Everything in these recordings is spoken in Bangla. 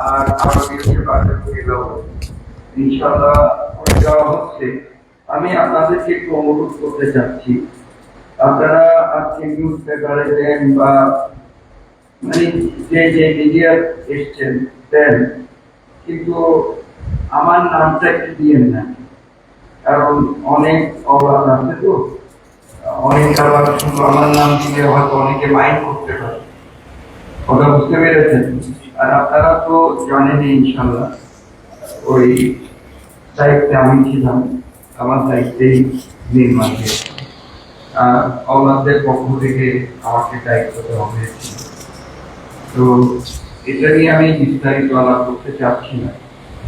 আর আরো কিছু ইনশাআল্লাহ দেওয়া হচ্ছে। আমি আপনাদেরকে একটু অনুরোধ করতে চাচ্ছি, আপনারা আজকে নিউজ পেপারে দেন বা মানে যে মিডিয়া এসছেন দেন, কিন্তু আমার নামটা একটু দিয়েন না, কারণ অনেক অবাধ আছে তো, অনেক আবার শুধু আমার নাম দিলে হয়তো অনেকে মাইন্ড করতে পারে, কথা বুঝতে পেরেছেন? আর আপনারা তো জানেনই ইনশাল্লাহ ওই দায়িত্বে আমি ছিলাম, আমার দায়িত্বেই নির্মাণ আর ওনাদের পক্ষ থেকে আমাকে দায়িত্ব দেওয়া হয়েছিল। তো এটা নিয়ে আমি বিস্তারিত আলাপ করতে চাচ্ছি না,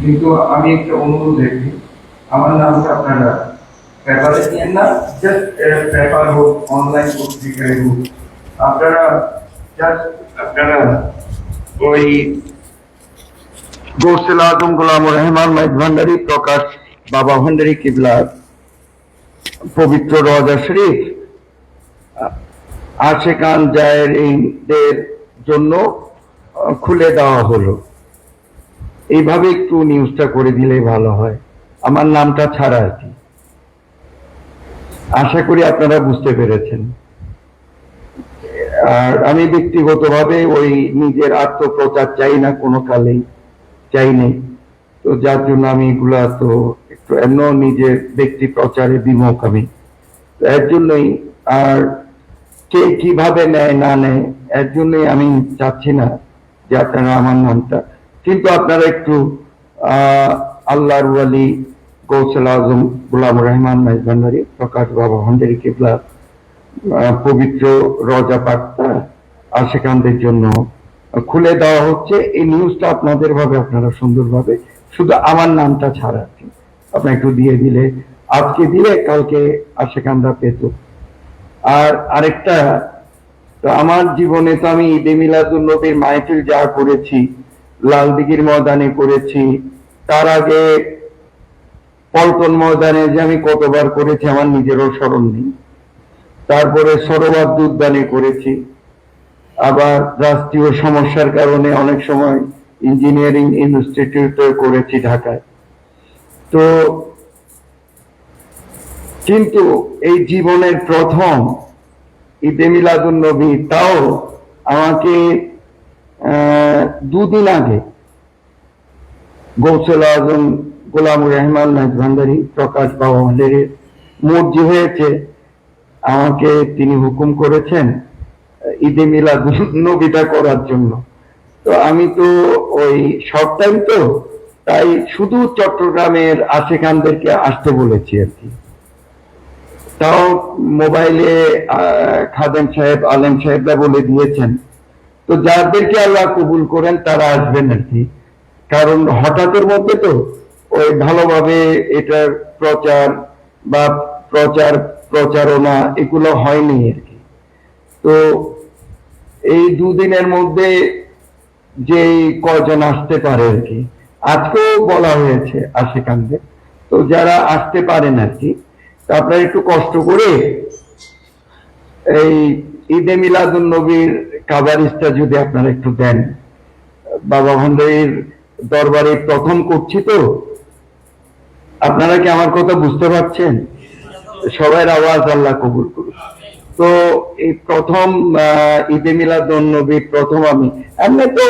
কিন্তু আমি একটা অনুরোধ রেখি, আমার নামটা আপনারা পেপারে দিয়েন না, জাস্ট পেপার হোক অনলাইন পত্রিকায় হোক, আপনারা জাস্ট আপনারা ওই গৌসুল আজম গোলামুর রহমান মাইজ ভান্ডারী প্রকাশ বাবা ভান্ডারী কিবলার পবিত্র রওজা শরীফ আশেকান জায়েরদের জন্য খুলে দেওয়া হলো। এইভাবে একটু নিউজটা করে দিলে ভালো হয়, আমার নামটা ছাড়া আর কি। আশা করি আপনারা বুঝতে পেরেছেন। আর আমি ব্যক্তিগতভাবে ওই নিজের আত্মপ্রচার চাই না, কোনো কালেই চাইনি, তো যার জন্য আমি এগুলা তো একটু এমন নিজের ব্যক্তি প্রচারে বিমুখ আমি, এর জন্যই। আর কে কিভাবে নেয় না নেয় এর জন্যই আমি চাচ্ছি না যে আপনারা আমার নামটা, কিন্তু আপনারা একটু আল্লাহর ওয়ালি গৌসুল আজম গোলামুর রহমান মাইজ ভান্ডারী প্রকাশ বাবা ভান্ডারী কিবলা পবিত্র রওজা পাকটা আশেকানদের জন্য খুলে দেওয়া হচ্ছে। এই নিউজটা আপনাদের ভাবে আপনারা সুন্দরভাবে, শুধু আমার নামটা ছাড়া আপনার একটু দিয়ে দিলে, আজকে দিলে কালকে আশেকানরা পেত। আর আরেকটা, তো আমার জীবনে তো আমি ঈদে মিলাদুন নবীর মাহফিল যা করেছি, লালদিঘির ময়দানে করেছি, তার আগে পল্টন ময়দানে যে আমি কতবার করেছি আমার নিজেরও স্মরণ নেই, তারপরে সরোয়ার্দ উদ্যানে করেছি, আবার রাষ্ট্রীয় সমস্যার কারণে অনেক সময় ইঞ্জিনিয়ারিং ইনস্টিটিউটে করেছি ঢাকায়। তো কিন্তু এই জীবনের প্রথম ঈদে মিলাদুন নবী, তাও আমাকে দুদিন আগে গৌসুল আজম গোলামুর রহমান মাইজ ভান্ডারী প্রকাশ বাবা ভান্ডারীর মর্জি হয়েছে, আমাকে তিনি হুকুম করেছেন ঈদে মিলাদুন নবীটা করার জন্য। তো আমি তো ওই শর্ট টাইম, তো তাই শুধু চট্টগ্রামের আশেখানদেরকে আসতে বলেছি আর কি। তাও মোবাইলে খাদেম সাহেব আলেম সাহেবরা বলে দিয়েছেন, তো যাদেরকে আল্লাহ কবুল করেন তারা আসবেন আর কি। কারণ হঠাৎের মধ্যে তো ওই ভালোভাবে এটার প্রচার বা প্রচারণা এগুলো হয়নি আর কি। তো এই দুদিনের মধ্যে যে কয়জন আসতে পারে আর কি, আজকেও বলা হয়েছে আশেকানদের, তো যারা আসতে পারেন আর কি, আপনারা একটু কষ্ট করে এই ঈদে মিলাদুন নবীর কাভারেজটা যদি আপনারা একটু দেন, বাবা ভান্ডারীর দরবারে প্রথম করছি তো, আপনারা কি আমার কথা বুঝতে পারছেন? সবার আওয়াজ আল্লাহ কবুল করুন। তো এই প্রথম ঈদে মিলাদুন নবীর প্রথম আমি, এমনি তো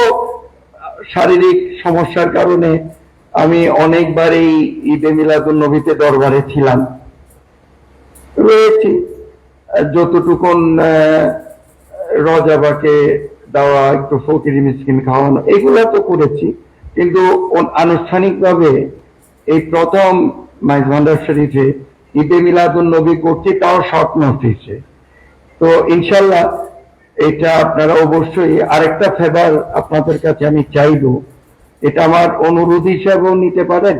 শারীরিক সমস্যার কারণে আমি অনেকবার এই ঈদে মিলাদুন নবীতে দরবারে ছিলাম, রয়েছি, যতটুকুন রজাবাকে দেওয়া, একটু ফকির মিসকিন খাওয়ানো, এগুলা তো করেছি, কিন্তু আনুষ্ঠানিকভাবে এই প্রথম মাইজ ভান্ডার শরীফে ঈদে মিলাদুন নবী করছি, তাও শর্ট নোটিসে। তো ইনশাল্লাহ এটা আপনারা অবশ্যই, আরেকটা ফেভার আপনাদের কাছে আমি চাইব, এটা আমার অনুরোধ হিসাবেও নিতে পারেন।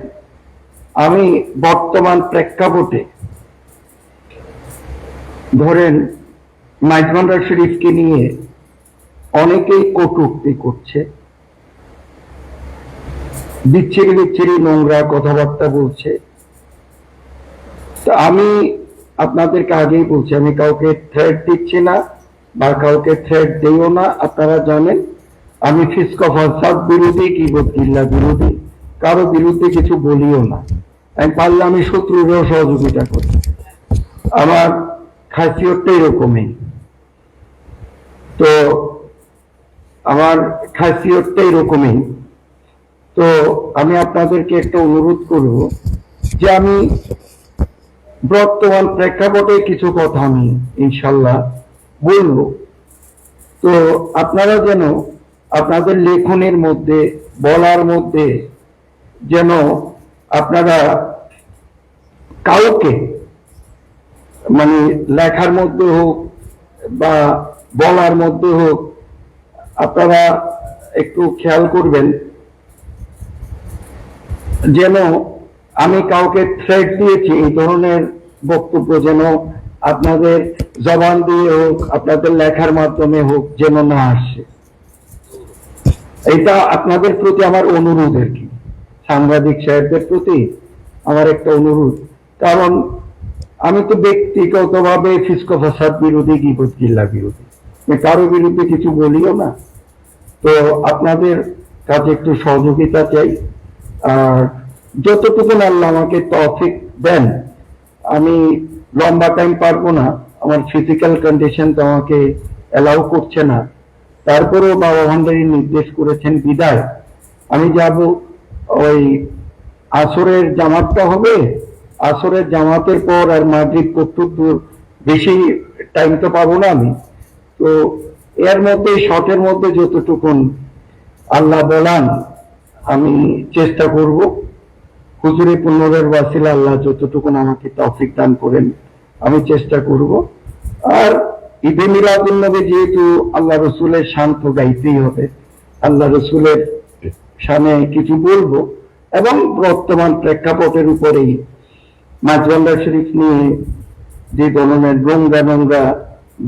আমি বর্তমান প্রেক্ষাপটে ধরেন মাইজ ভান্ডার শরীফকে নিয়ে অনেকেই কটূক্তি করছে, বিচ্ছিরি বিচ্ছিরি নোংরা কথাবার্তা বলছে। তো আমি আপনাদেরকে আগেই বলছি, আমি কাউকে থ্রেট দিচ্ছি না, বা কাউকে থ্রেট দিও না। আপনারা জানেন আমি ফিস্ক ফাসাদ বিরোধী, কিবত গিল্লা বিরোধী, কারো বিরুদ্ধে কিছু বলিও না। আমি পারলে আমি শত্রুরেও সহযোগিতা করি। আমার খাসিয়তটা এরকমই। তো আমার খাসিয়তটা এরকমই। তো আমি আপনাদেরকে একটা অনুরোধ করব যে আমি বর্তমান প্রেক্ষাপটে কিছু কথা আমি ইনশাল্লাহ বলবো। তো আপনারা যেন আপনাদের লেখনের মধ্যে, বলার মধ্যে যেন আপনারা কাউকে, মানে লেখার মধ্যে হোক বা বলার মধ্যে হোক, আপনারা একটু খেয়াল করবেন যেন আমি কাউকে থ্রেট দিয়েছি এই ধরনের বক্তব্য যেন আপনাদের জবান দিয়ে হোক, আপনাদের লেখার মাধ্যমে হোক, যেন না আসে। এটা আপনাদের প্রতি আমার অনুরোধ আর কি, সাংবাদিক সাহেবদের প্রতি আমার একটা অনুরোধ। কারণ আমি তো ব্যক্তিগতভাবে ফিস্ক ফাসাদ বিরোধী, গীবত গিল্লা বিরোধী, কারো বিরুদ্ধে কিছু বলিও না। তো আপনাদের কাছে একটু সহযোগিতা চাই। আর যতটুকু আল্লাহ আমাকে তৌফিক দেন, আমি লম্বা টাইম পারবো না, আমার ফিজিক্যাল কন্ডিশন তো আমাকে অ্যালাউ করছে না। তারপরেও বাবা ভান্ডারী নির্দেশ করেছেন বিদায় আমি যাব। ওই আসরের জামাতটা হবে, আসরের জামাতের পর আর মাগরিব কর্তব্য, বেশি টাইম তো পাবো না আমি। তো এর মধ্যে, শর্টের মধ্যে যতটুকুন আল্লাহ বলান আমি চেষ্টা করব। হুজুরে পুনরের ওয়াসিলা আল্লাহ যতটুকুন আমাকে তৌফিক দান করেন আমি চেষ্টা করব। আর ঈদে মিলাদুন নবী যেহেতু আল্লাহ রসুলের শান তো গাইতেই হবে, আল্লাহ রসুলের শানে কিছু বলবো। এবং বর্তমান প্রেক্ষাপটের উপরেই মাঝবান্ডার শরীফ নিয়ে যে ধরনের নোংরা নোংরা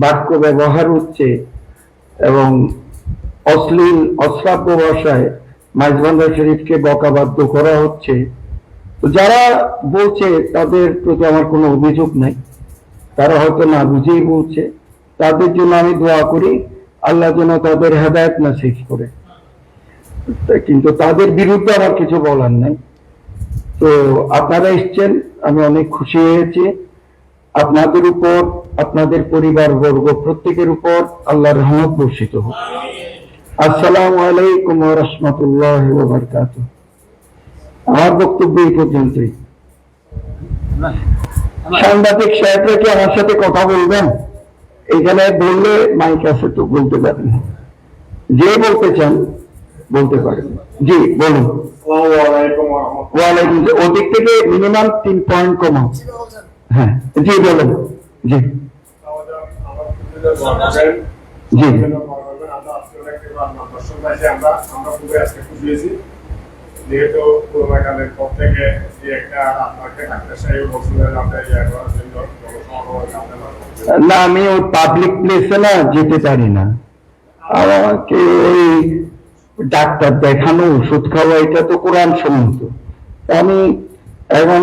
বাক্য ব্যবহার হচ্ছে এবং অশ্লীল অশ্রাব্য ভাষায় মাঝবান্ডার শরীফকে বকাবাধ্য করা হচ্ছে, তো যারা বলছে তাদের প্রতি আমার কোনো অভিযোগ নাই, তারা হয়তো না বুঝেই বলছে। তাদের জন্য আমি দোয়া করি আল্লাহ যেন তাদের হেদায়েত নসিব করে, কিন্তু তাদের বিরুদ্ধে আমার কিছু বলার নাই। তো আপনারা এসছেন, আমি অনেক খুশি হয়েছি। আপনাদের উপর, আপনাদের পরিবার বর্গ প্রত্যেকের উপর আল্লাহর রহমত বর্ষিত হোক। আসসালামু আলাইকুম ওয়া রাহমাতুল্লাহি ওয়া বারাকাতুহু। আমার বক্তব্য এই পর্যন্তই। সাংবাদিক সাহেবরা কি আমার সাথে কথা বলবেন? এখানে বললে মাইক আছে তো বলতে পারেন, যে বলতে চান বলতে পারেন। জি বলুন। ওয়ালাইকুম। ওদিক থেকে মিনিমাম 3 পয়েন্ট কমাও। হ্যাঁ জি বলুন। জি জি যেহেতু করোনাকালের পর থেকে যে একটা আপনাকে ডাক্তার সাহেব বলছিলেন আপনার না, আমি ওই পাবলিক প্লেসে না যেতে পারি না। আমাকে ওই ডাক্তার দেখানো, ওষুধ খাওয়া, এটা তো কোরআন সম্মত। আমি এখন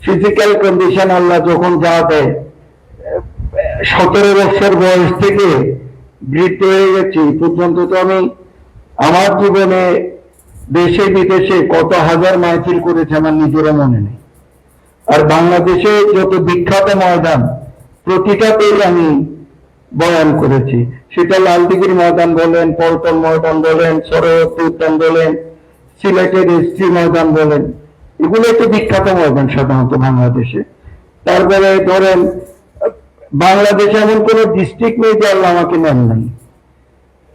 ফিজিক্যাল কন্ডিশন আল্লাহ যখন যা দেয়, 17 বছর বয়স থেকে বৃদ্ধ হয়ে গেছি পর্যন্ত, তো আমি আমার জীবনে দেশে বিদেশে কত হাজার মাহফিল করেছে আমার নিজেরও মনে নেই। আর বাংলাদেশে যত বিখ্যাত ময়দান প্রতিটাতেই আমি বয়ান করেছি, সেটা লালদিঘির ময়দান বলেন, পল্টন ময়দান বলেন, সরোবরী উদ্যান বলেন, সিলেটের এসটি ময়দান বলেন, এগুলো একটু বিখ্যাত ময়দান সাধারণত বাংলাদেশে। তারপরে ধরেন বাংলাদেশে এমন কোন ডিস্ট্রিক্ট নেই যে আল্লাহ আমাকে নেন নাই,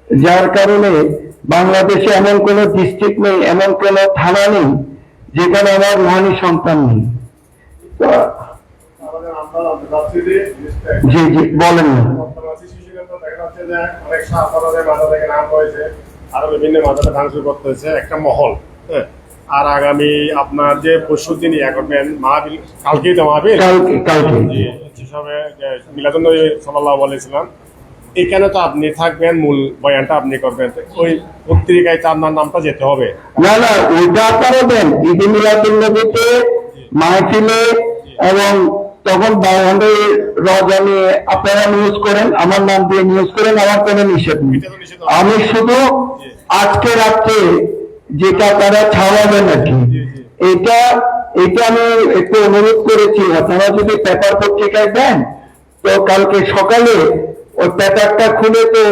যার কারণে বাংলাদেশে এমন কোন ডিস্ট্রিক্ট নেই, এমন কোন থানা নেই যেখানে আমার রুহানি সন্তান নেই। তো জি জি বলেন না। আরো বিভিন্ন মাজারে ভাঙচুর করতে হয়েছে একটা মহল। আর আগামী আপনার যে পরশু দিনই করবেন মাহফিল, কালকেই তো মাহফিল, মিলাদুন নবী সাল্লাল্লাহু আলাইহি ওয়াসাল্লাম, এখানে তো আপনি থাকবেন, মূল বয়ানটা আপনি করবেন। ওই পত্রিকায় তো আপনার নামটা যেতে হবে। না না, ওইটা করবেন ঈদে মিলাদুন নবীতে মাহফিলে এবং তখন বাউন্ডে রজা নিয়ে আপনারা নিউজ করেন, আমার নাম দিয়ে নিউজ করেন, আমার কোনো নিষেধ নেই। এটা তো নিষেধ। আমি শুধু আজকে রাত্রে যেটা তারা ছাড়াবেন আর কি, এটা এটা আমি একটু অনুরোধ করেছি, আপনারা যদি পেপার পত্রিকায় দেন তো কালকে সকালে ওই পেপারটা খুলে তো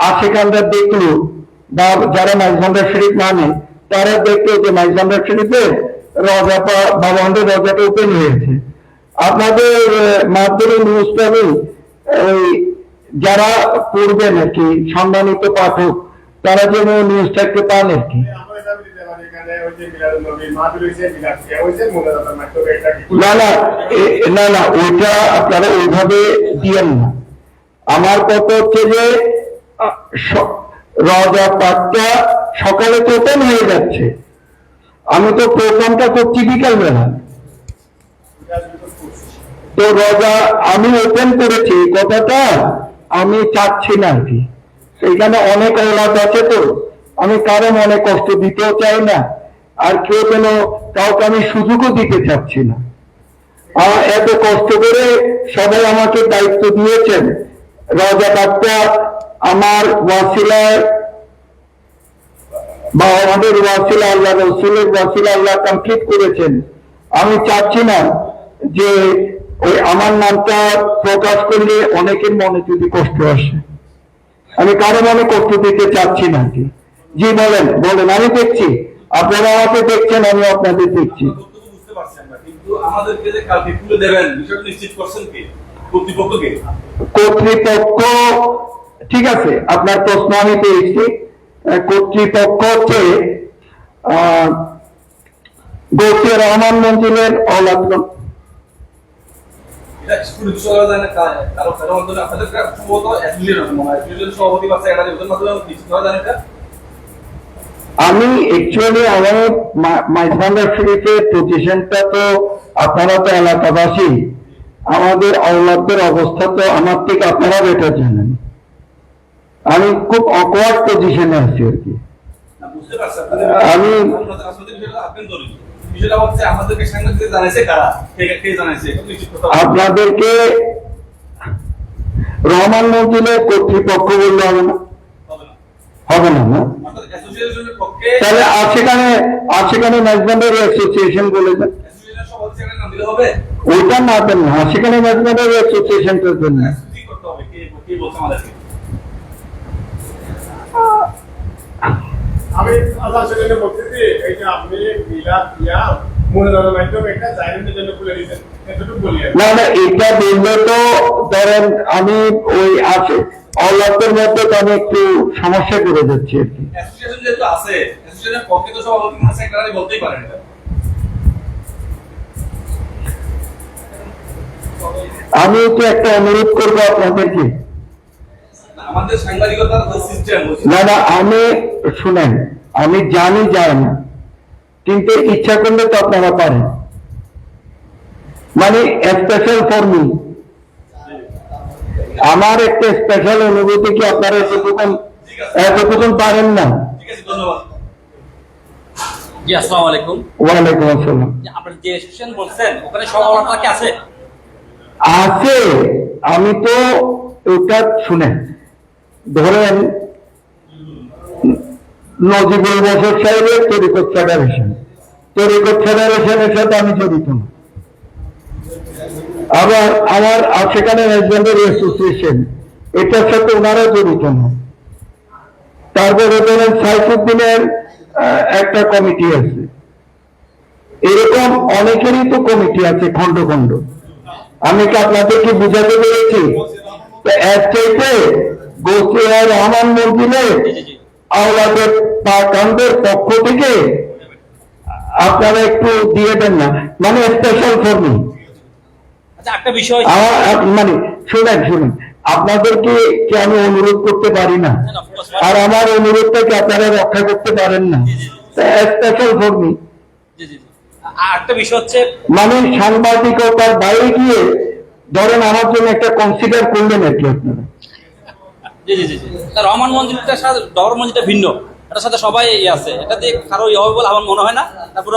আশেখানরা দেখলো, বা যারা মাইজভান্ডার শরীফ মানে তারা দেখলো যে মাইজভান্ডার শরীফের রজা বাবান্ডের রজাটা ওপেন হয়েছে। আপনাদের মাধ্যমে নিউজটা আমি ওই যারা পড়বেন আর কি, সম্মানিত পাঠক, তারা যেন নিউজটা একটু পান আর কি। না না না না, ওইটা আপনারা ওইভাবে দিয়েন না। আমার কথা হচ্ছে যে রজা পাঠটা সকালে তো ওপেন হয়ে যাচ্ছে, আমি তো প্রোগ্রামটা করছি বিকাল বেলা, তো রজা আমি ওপেন করেছি, এই কথাটা আমি চাচ্ছি না আর কি। সেখানে অনেক অলাদ আছে, তো আমি কারো মনে কষ্ট দিতেও চাই না, আর কেউ যেন কাউকে আমি সুযোগও দিতে চাচ্ছি না। এত কষ্ট করে সবাই আমাকে দায়িত্ব দিয়েছেন, রজা পাঠটা আমার ওয়াসিলায় বা আমাদের ওয়াসিলা আল্লাহ, রসুলের ওয়াসিলা আল্লাহ কমপ্লিট করেছেন। আমি চাচ্ছি না যে ওই আমার নামটা প্রকাশ করলে অনেকের মনে যদি কষ্ট আসে, আমি কারো মনে কষ্ট দিতে চাচ্ছি না কি। জি বলেন বলেন, আমি দেখছি, আপনারা আমাকে দেখছেন, আমি আপনাদের দেখছি। বুঝতে পারছেন না, কিন্তু আমাদেরকে যে কালকে তুলে দেবেন বিষয়টা নিশ্চিত করছেন কি কর্তৃপক্ষকে? কর্তৃপক্ষ ঠিক আছে, আপনার প্রশ্ন আমি পেয়েছি। কর্তৃপক্ষ হচ্ছে গৌসিয়া রহমান মঞ্জিলের অলাদগণ। এটা স্কুল বিষয় জানেন কারো কারো মাধ্যমে আপনাদের সম্ভবত অ্যাফিলিয়েশন মনে হয় অ্যাফিলিয়েশন সভাপতি বা সেক্রেটারি ওদের মাধ্যমে নিশ্চিত করা জানেন এটা? আমি অ্যাকচুয়ালি আমার মাইজভান্ডার শরীফের পজিশনটা তো আপনারা তো এলাকাবাসী, আমাদের আওলাদদের অবস্থা তো আমার থেকে আপনারা বেটার জানেন। আমি খুব অকওয়ার্ড পজিশনে আছি আর কি। না বুঝতে পারছেন, আমি আসলে বিষয়টা আভ্যন্তরীণ বিষয়টা হচ্ছে আমাদেরকে সাংবাদিকদের জানাইছে কারা, কে জানাইছে এটা নিশ্চিত করতে হবে। আপনাদেরকে রহমান মঞ্জিলের কর্তৃপক্ষ বললে হবে না? হবে না, হবে না না? আমাদের অ্যাসোসিয়েশনের পক্ষে তাহলে সেখানে ম্যানেজমেন্টের অ্যাসোসিয়েশন বলে দেন, অ্যাসোসিয়েশনের সভাপতি সেক্রেটারি নাম দিলে হবে? ওইটা না দেন না, সেখানে ম্যানেজমেন্টের অ্যাসোসিয়েশনটার জন্য ঠিক করতে হবে কে বলছে আমাদেরকে। আমি আল্লাহ সেখানে বলতেছি এই যে আপনি মিলাদ ইয়া মনোনয়নের মাধ্যমে একটা জাইনের জন্য খুলে দিতেন, এতটুকু বলি। না না, এটা বললে তো ধরেন আমি ওই আছে অলাদের মধ্যে তো আমি একটু সমস্যা করে যাচ্ছি আর কি। অ্যাসোসিয়েশন যেহেতু আছে, অ্যাসোসিয়েশনের পক্ষে তো সভাপতি না সেক্রেটারি বলতেই পারেন এটা। আমি তো একটা অনুরোধ করবো আপনাদেরকে। আমাদের সাংবাদিকতার সিস্টেম না না, আমি শুনেন, আমি জানি যায় না, কিন্তু ইচ্ছা করলে তো আপনারা পারেন, মানে স্পেশাল ফর মি। আমার একটা স্পেশাল অনুভূতি কি আপনারা এতটুকুন পারেন না? ঠিক আছে, ধন্যবাদ। জি আসসালামু আলাইকুম। ওয়ালাইকুম আসসালাম। আপনি যে সেকশন বলছেন ওখানে সভাপতি কি আছে? আছে, আমি তো ওটা শুনেন, ধরেন নজিবুল বছর সাহেবের তরিকত ফেডারেশনের সাথে আমি জড়িত না। আবার আমার সেখানে রেজিডেন্টের অ্যাসোসিয়েশন, এটার সাথে ওনারা জড়িত না। তারপরে ধরেন সাইফুদ্দিনের একটা কমিটি আছে, এরকম অনেকেরই তো কমিটি আছে খন্ড খন্ড। আমি কি আপনাদেরকে বুঝাতে পেরেছি? এর চাইতে গৌসিয়া রহমান মঞ্জিলের আওলাদের কান্দের পক্ষ থেকে আপনারা একটু দিয়ে দেন না, মানে স্পেশাল ফর্মি। আচ্ছা একটা বিষয়, মানে শুনেন, আপনাদেরকে কি আমি অনুরোধ করতে পারি না? আর আমার অনুরোধটাকে আপনারা রক্ষা করতে পারেন না, স্পেশাল ফর্মি। জি জি জি। আর একটা বিষয় হচ্ছে মানে সাংবাদিকতার বাইরে গিয়ে ধরেন আমার জন্য একটা কনসিডার করলেন আর কি আপনারা। জি জি জি জি। রহমান মঞ্জিলটার সাথে ডবর মঞ্জিলটা ভিন্ন, এটার সাথে সবাই আছে, এটা দিয়ে কারো ইয়ে হবে বলে আমার মনে হয় না। তারপরে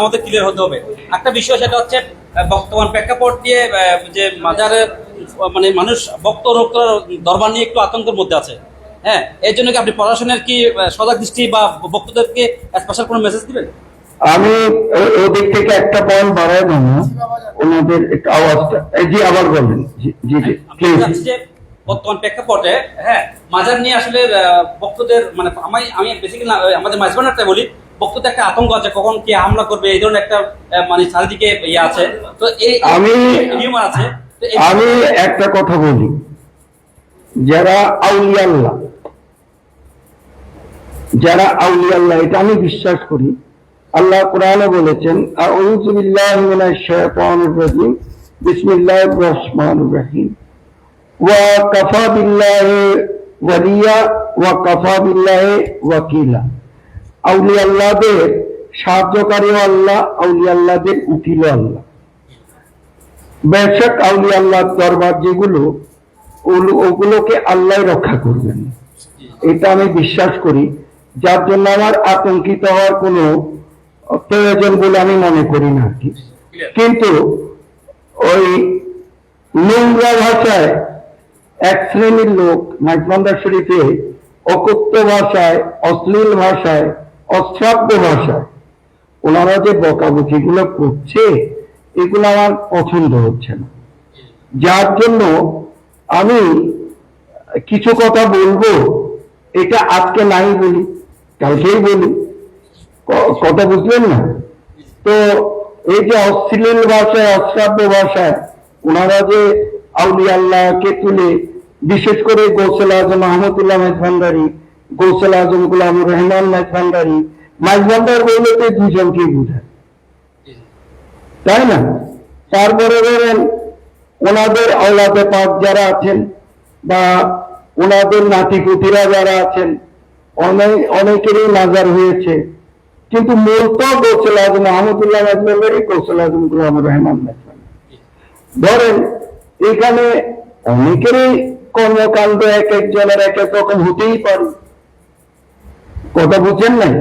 আমাদের ক্লিয়ার হতে হবে। একটা বিষয় সেটা হচ্ছে বর্তমান প্রেক্ষাপট দিয়ে যে মাজারের মানে মানুষ ভক্ত অনুক্তর দরবার নিয়ে একটু আতঙ্কের মধ্যে আছে, হ্যাঁ, এর জন্য কি আপনি প্রশাসনের কি সজাগ দৃষ্টি বা ভক্তদেরকে স্পেশাল কোনো মেসেজ দিবেন? আমি ওদিক থেকে একটা পয়েন্ট বাড়ায় দেবো, ওনাদের একটু আওয়াজটা জি আবার বলবেন। জি জি জি আমি প্লিজ। চাচ্ছি যে বর্তমান প্রেক্ষাপটে, হ্যাঁ, মাজার নিয়ে আসলে ভক্তদের মানে আমি বেসিক্যালি আমাদের মাঝবানারটা বলি, ভক্তদের একটা আতঙ্ক আছে কখন কি হামলা করবে, এই ধরনের একটা মানে চারিদিকে ইয়ে আছে। তো এই নিয়ম আছে। আমি একটা কথা বলি, যারা আউলিয়াল্লাহ, এটা আমি বিশ্বাস করি। আল্লাহ কোরআনে বলেছেন, আউযু বিল্লাহি মিনাশ শাইতানির রাজিম, বিসমিল্লাহির রহমানির রহিম, ওয়া কাফা বিল্লাহি ওয়ালিয়া ওয়া কাফা বিল্লাহি ওয়াকিলা। আউলিয়াল্লাহদের সাহায্যকারীও আল্লাহ, আউলিয়াল্লাহদের উকিলও আল্লাহ। বেশক আউলিয়াল্লাহর দরবার যেগুলো, ওগুলোকে আল্লাহ রক্ষা করবেন, এটা আমি বিশ্বাস করি। যার জন্য আমার আতঙ্কিত হওয়ার কোনো প্রয়োজন বলে আমি মনে করি না আর কি। কিন্তু ওই নোংরা ভাষায় এক শ্রেণীর লোক মাইজভান্ডার শরীফে অকথ্য ভাষায়, অশ্লীল ভাষায়, অশ্রাব্য ভাষায় ওনারা যে বকাবকিগুলো করছে, এগুলো আমার পছন্দ হচ্ছে না। যার জন্য আমি কিছু কথা বলবো, এটা আজকে নাই বলি, কালকেই বলি, কথা বুঝলেন না? তো এই যে অশ্লীল ভাষায়, অশ্রাব্য ভাষায় ওনারা যে আউলিয়া আল্লাহকে তুলে, বিশেষ করে গৌসুল আজম আহমদুল্লাহ মেজভান্ডারী, গৌসুল আজম গুলামুর রহমান মেজভান্ডারী, মেজভান্ডার বললে তো দুজনকে বোঝায়, তাই না? তারপরে ধরেন ওনাদের আওলাদে পাক যারা আছেন বা ওনাদের নাতিপুতিরা যারা আছেন, অনেকেরই নাজার হয়েছে, কিন্তু মূল তো গৌসুল আজম আহমদুল্লাহ মেজভান্ডারী, গৌসুল আজম গুলামুর রহমান মেজভান্ডারী। ধরেন এখানে অনেকেরই কর্মকাণ্ড এক একজনের এক এক রকম হতেই পারে, কথা বুঝছেন নাই?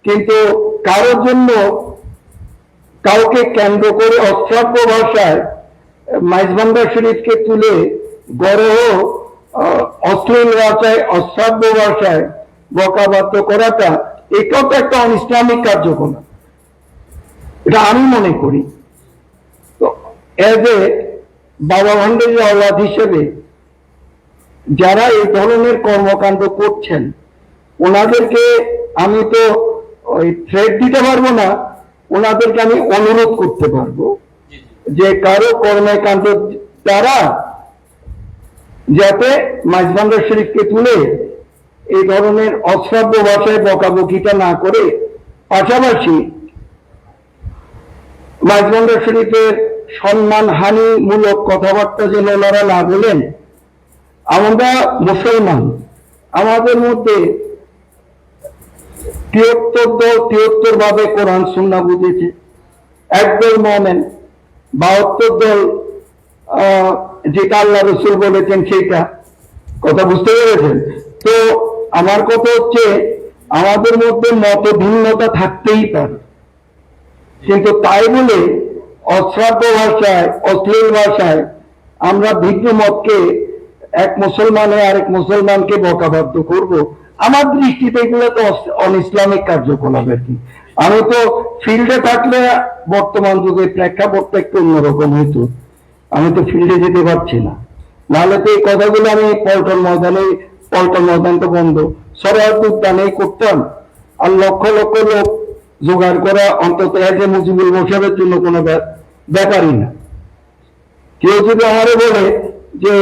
কিন্তু কারোর জন্য কাউকে কেন্দ্র করে অশ্রাব্য ভাষায় মাইজভান্ডার শরীফকে তুলে গরহ অশ্লীল ভাষায়, অশ্রাব্য ভাষায় বকাবাদ্য করাটা, এটাও তো একটা অনিসলামিক কার্যকলাপ, এটা আমি মনে করি। তো এজ এ বাবা ভান্ডারী আওলাদ হিসেবে যারা এই ধরনের কর্মকাণ্ড করছেন, ওনাদেরকে আমি তো ওই থ্রেট দিতে পারবো না, ওনাদেরকে আমি অনুরোধ করতে পারবো যে কারো কর্মকাণ্ড দ্বারা যাতে মাইজভান্ডার শরীফকে তুলে এই ধরনের অশ্রাব্য ভাষায় বকাবকিটা না করে, পাশাপাশি মাইজভান্ডার শরীফের সম্মান হানিমূলক কথাবার্তা যেন ওনারা না বলেন। আমরা মুসলমান, আমাদের মধ্যে 73 দল 73 ভাবে কোরআন সুন্নাহ বুঝেছে, একদল মোমেন, 72 দল যেটা আল্লাহ রসুল বলেছেন সেটা, কথা বুঝতে পেরেছেন? তো আমার কথা হচ্ছে, আমাদের মধ্যে মত ভিন্নতা থাকতেই পারে, কিন্তু তাই বলে অশ্রাব্য ভাষায়, অশ্লীল ভাষায় আমরা ভিন্ন মতকে, এক মুসলমানে আরেক মুসলমানকে বকাবাদ্য করব, আমার দৃষ্টিতে এগুলো তো অনইসলামিক কার্যকলাপ আর কি। আমি তো ফিল্ডে থাকলে বর্তমান যুগে প্রেক্ষাপটটা একটু অন্যরকম হইতো, আমি তো ফিল্ডে যেতে পারছি না, নাহলে তো এই কথাগুলো আমি পল্টন ময়দান তো বন্ধ, সরোয়ার্দী উদ্যানেই করতাম, আর লক্ষ লক্ষ লোক জোগাড় করা অন্তত এজে মুজিবুল মোশারফের জন্য কোনো ব্যাপারই না। কেউ যদি আমারে বলে যে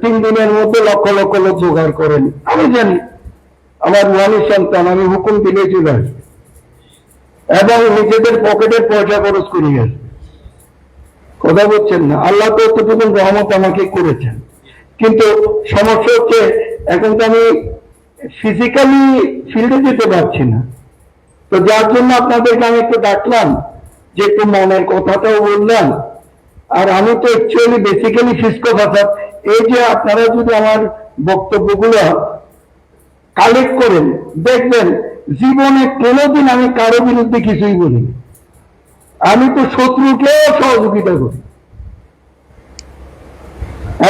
3 দিনের মধ্যে লক্ষ লক্ষ লোক জোগাড় করেন, আমি জানি আমার রুহানি সন্তান, আমি হুকুম দিলে চলে আসবে এবং নিজেদের পকেটের পয়সা খরচ করে আসবে, কথা বলছেন না? আল্লাহ তো এতটুকু রহমত আমাকে করেছেন, কিন্তু সমস্যা হচ্ছে এখন তো আমি ফিজিক্যালি ফিল্ডে যেতে পারছি না। তো যার জন্য আপনাদেরকে আমি একটু ডাকলাম যে একটু মনের কথাটাও বললাম। আর আমি তো অ্যাকচুয়ালি বেসিক্যালি ফিসকো ভাষা, এই যে আপনারা যদি আমার বক্তব্যগুলো কালেক্ট করেন, দেখবেন জীবনে কোনোদিন আমি কারো বিরুদ্ধে কিছুই বলি, আমি তো শত্রুকেও সহযোগিতা করি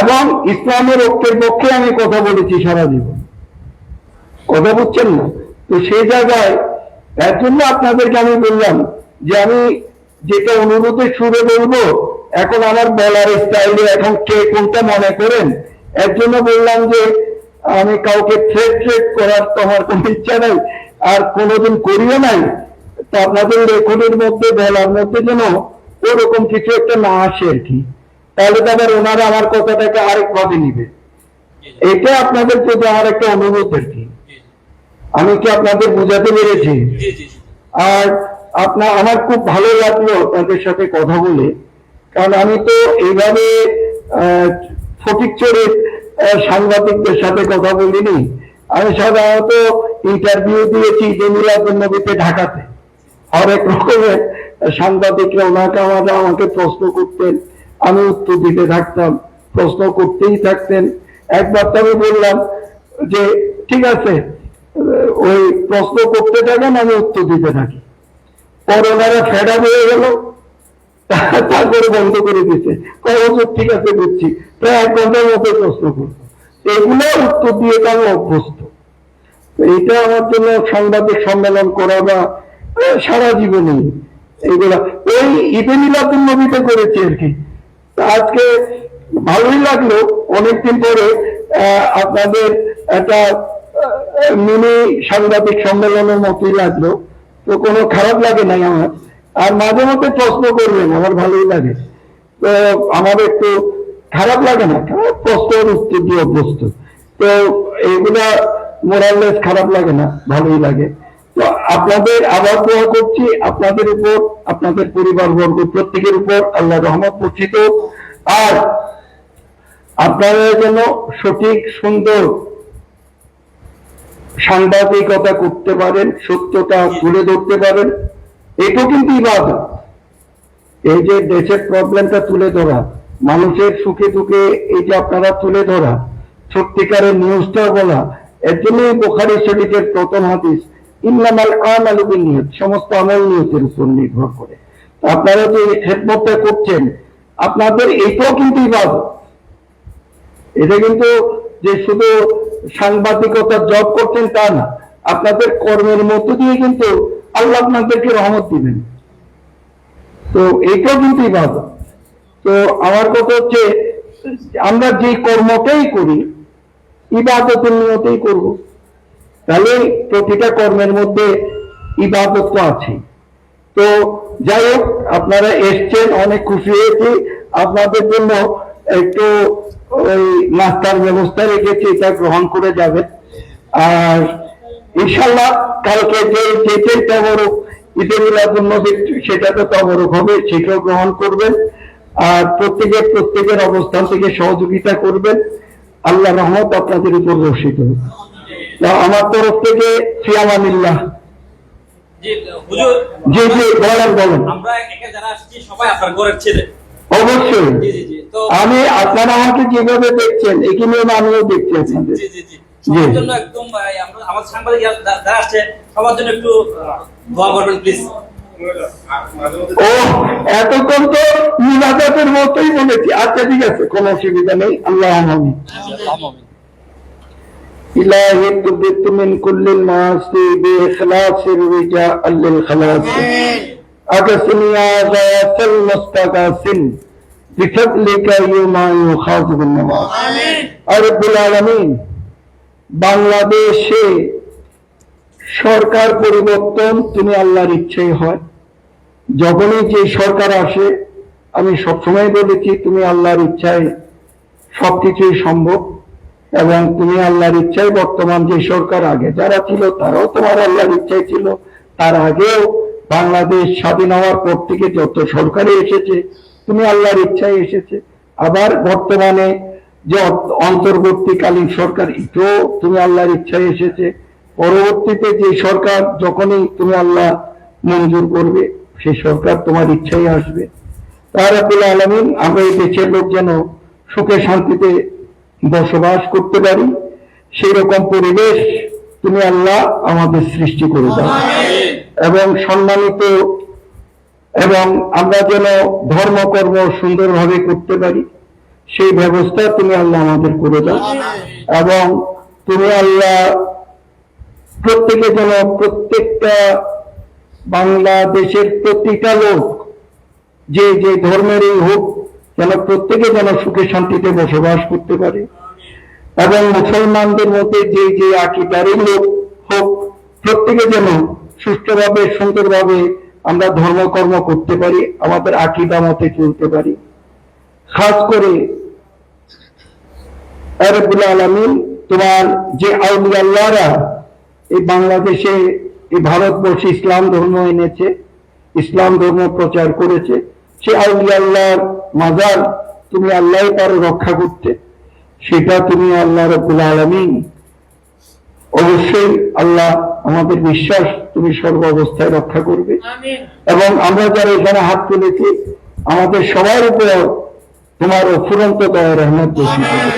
এবং ইসলামের ঐক্যের পক্ষে আমি কথা বলেছি সারা জীবন। কথা বুঝছেন না? তো সেই জায়গায় এর জন্য আপনাদেরকে আমি বললাম যে আমি যেটা অনুরোধের সুরে বলবো, এখন আমার বলার স্টাইলে এখন কে কোনটা মনে করেন, এর জন্য বললাম যে আমি কাউকে থ্রেট করার তো আমার কোনো ইচ্ছা নাই, আর কোনোদিন করিও নাই। তো আপনাদের রেকর্ডের মধ্যে বলার মধ্যে যেন ওরকম কিছু একটা না আসে আর কি, তাহলে তো আবার ওনারা আমার কথাটাকে আরেক ভাবে নিবে। এটা আপনাদের প্রতি আমার একটা অনুরোধ আর কি। আমি কি আপনাদের বোঝাতে পেরেছি? আর আমার খুব ভালো লাগলো তাদের সাথে কথা বলে, কারণ আমি তো এইভাবে ফটিকছড়ির সাংবাদিকদের সাথে কথা বলিনি। আমি সাধারণত ইন্টারভিউ দিয়েছি মিলাদুন্নবীতে ঢাকাতে, হরেক রকমের সাংবাদিকরা ওনাকে আমাকে প্রশ্ন করতেন, আমি উত্তর দিতে থাকতাম, প্রশ্ন করতেই থাকতেন। একবার তো আমি বললাম যে ঠিক আছে ওই প্রশ্ন করতে থাকেন, আমি উত্তর দিতে থাকি। পর ওনারা ফেডা হয়ে গেল, তারপরে বন্ধ করে দিচ্ছে, ঠিক আছে বুঝছি, প্রায় 1 ঘন্টার মতো প্রশ্ন করবো, এগুলো উত্তর দিয়ে তো আমি অভ্যস্ত। তো এটা আমার জন্য সাংবাদিক সম্মেলন করা বা সারা জীবনে এইগুলা ওই ঈদে মিলাদুন্নবীতে করেছি আর কি। আজকে ভালোই লাগলো, অনেকদিন পরে আপনাদের একটা মিনি সাংবাদিক সম্মেলনের মতোই লাগলো। তো কোনো খারাপ লাগে নাই আমার, আর মাঝে মধ্যে প্রশ্ন করবেন, আমার ভালোই লাগে। তো আমার একটু খারাপ লাগে না, প্রশ্নের উত্তর দিয়ে অভ্যস্ত, তো এইগুলা মোরাললেস খারাপ লাগে না, ভালোই লাগে। তো আপনাদের আবার দোয়া করছি, আপনাদের উপর, আপনাদের পরিবার বর্গ প্রত্যেকের উপর আল্লাহ রহমত বর্ষিত, আর আপনারা যেন সঠিক সুন্দর সাংবাদিকতা করতে পারেন, সত্যতা তুলে ধরতে পারেন। এটাও কিন্তু ইবাদত। এই যে দেশের প্রবলেমটা তুলে ধরা, মানুষের সুখে দুঃখে এই যে আপনারা তুলে ধরা, সত্যিকারের নিউজটা বলা, এর জন্যই বুখারী শরীফের প্রথম হাদিস ইন্নামাল আমালু বিন্নিয়াত, সমস্ত আমল নিয়তের উপর নির্ভর করে। আপনারা যে খেদমতটা করছেন, আপনাদের এটাও কিন্তু ইবাদত। এটা কিন্তু যে শুধু সাংবাদিকতার জব করছেন তা না, আপনাদের কর্মের মধ্য দিয়ে কিন্তু আল্লাহ আপনাদেরকে রহমত দিবেন। তো এটাও কিন্তু ইবাদত। তো আমার কথা হচ্ছে আমরা যে কর্মটাই করি ইবাদতের নিয়তেই করব, তাহলে প্রতিটা কর্মের মধ্যে ইবাদত তো আছে। তো যাই হোক, আপনারা এসছেন, অনেক খুশি হয়েছি। আপনাদের জন্য একটু ওই নাস্তার ব্যবস্থা রেখেছি, এটা গ্রহণ করে যাবেন। আর ইনশাল্লাহ কালকে যে তবরক ঈদে মিলাদুন্নবী সেটা তো তবরক হবে, সেটাও গ্রহণ করবেন। আর প্রত্যেকের অবস্থান থেকে সহযোগিতা করবেন। আল্লাহ রহমত আপনাদের উপর বর্ষিত হবে। আমার তরফ থেকে ফিয়ামানিল্লাহ। জি জি, বলেন। আমরা এখানে যারা আসছি সবাই আপনার ঘরের ছেলে। অবশ্যই। জি জি জি। তো আমি আপনারা আমাকে যেভাবে দেখছেন এখানে আমিও দেখছি আপনাদের। জি জি জি। সবার জন্য একদম আমরা আমাদের সাংবাদিক যারা আসছে সবার জন্য একটু দোয়া করবেন প্লিজ। ও এতক্ষণ তো মুনাজাতের মতোই বলেছি। আচ্ছা ঠিক আছে, কোনো অসুবিধা নেই। আল্লাহ আমিন। ইলাহি তুবিতু মিন কুল্লিল মাসি বিইখলাসির রিজাআল লিল খালাস। আগসনি ইয়া যাতাল মুস্তাগাসিন বিফadlika ইউমা ইউখাযিবুন নামাজ। আমিন। রব্বুল আলামিন, বাংলাদেশে সরকার পরিবর্তন তুমি আল্লাহর ইচ্ছাই হয়। যখনই যে সরকার আসে, আমি সবসময় বলেছি তুমি আল্লাহর ইচ্ছায় সবকিছুই সম্ভব, এবং তুমি আল্লাহর ইচ্ছায় বর্তমান যে সরকার আগে যারা ছিল তারাও তোমার আল্লাহর ইচ্ছায় ছিল। তার আগেও বাংলাদেশ স্বাধীন হওয়ার পর থেকে যত সরকারে এসেছে তুমি আল্লাহর ইচ্ছায় এসেছে। আবার বর্তমানে যে অন্তর্বর্তীকালীন সরকার, এটাও তুমি আল্লাহর ইচ্ছায় এসেছে। পরবর্তীতে যে সরকার যখনই তুমি আল্লাহ মঞ্জুর করবে সেই সরকার তোমার ইচ্ছাই আসবে। তার রব্বুল আলামিন, আমরা এই দেশের লোক যেন সুখে শান্তিতে বসবাস করতে পারি, সেই রকম পরিবেশ তুমি আল্লাহ আমাদের সৃষ্টি করে দাও। এবং সম্মানিত এবং আমরা যেন ধর্মকর্ম সুন্দরভাবে করতে পারি সেই ব্যবস্থা তুমি আল্লাহ আমাদের করে দাও। এবং তুমি আল্লাহ প্রত্যেকে যেন প্রত্যেকটা বাংলাদেশের প্রতিটা লোক যে যে ধর্মেরই হোক যেন প্রত্যেকে যেন সুখে শান্তিতে বসবাস করতে পারে, এবং মুসলমানদের মধ্যে যে যে আকীদারই লোক হোক প্রত্যেকে যেন সুষ্ঠুভাবে সুন্দরভাবে আমরা ধর্মকর্ম করতে পারি, আমাদের আকীদা মতে চলতে পারি। খাস করে রব্বুল আলামিন তোমার যে আউলিয়া আল্লাহরা এই বাংলাদেশে এই ভারতবর্ষে ইসলাম ধর্ম এনেছে, ইসলাম ধর্ম প্রচার করেছে, সে আউলিয়া আল্লাহর মাজার তুমি আল্লাহই পারো রক্ষা করতে, সেটা তুমি আল্লাহ রব্বুল আলামিন অবশ্যই আল্লাহ আমাদের বিশ্বাস তুমি সর্ব অবস্থায় রক্ষা করবে। এবং আমরা যারা এখানে হাত তুলেছি আমাদের সবার উপর তোমার অফুরন্ত দয়া রহমত বর্ষিত হোক।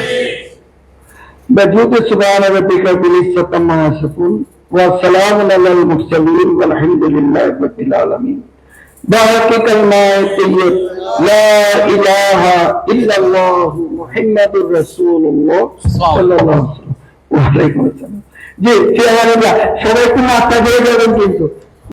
بجود سبحان ربك بالعزة عما يصفون وسلام على المرسلين والحمد لله رب العالمين بارك كلمات طيب لا إله إلا الله محمد رسول الله صلى الله عليه وسلم وعليكم السلام জি সবাই একটু মাথা দিয়ে যাবেন কিন্তু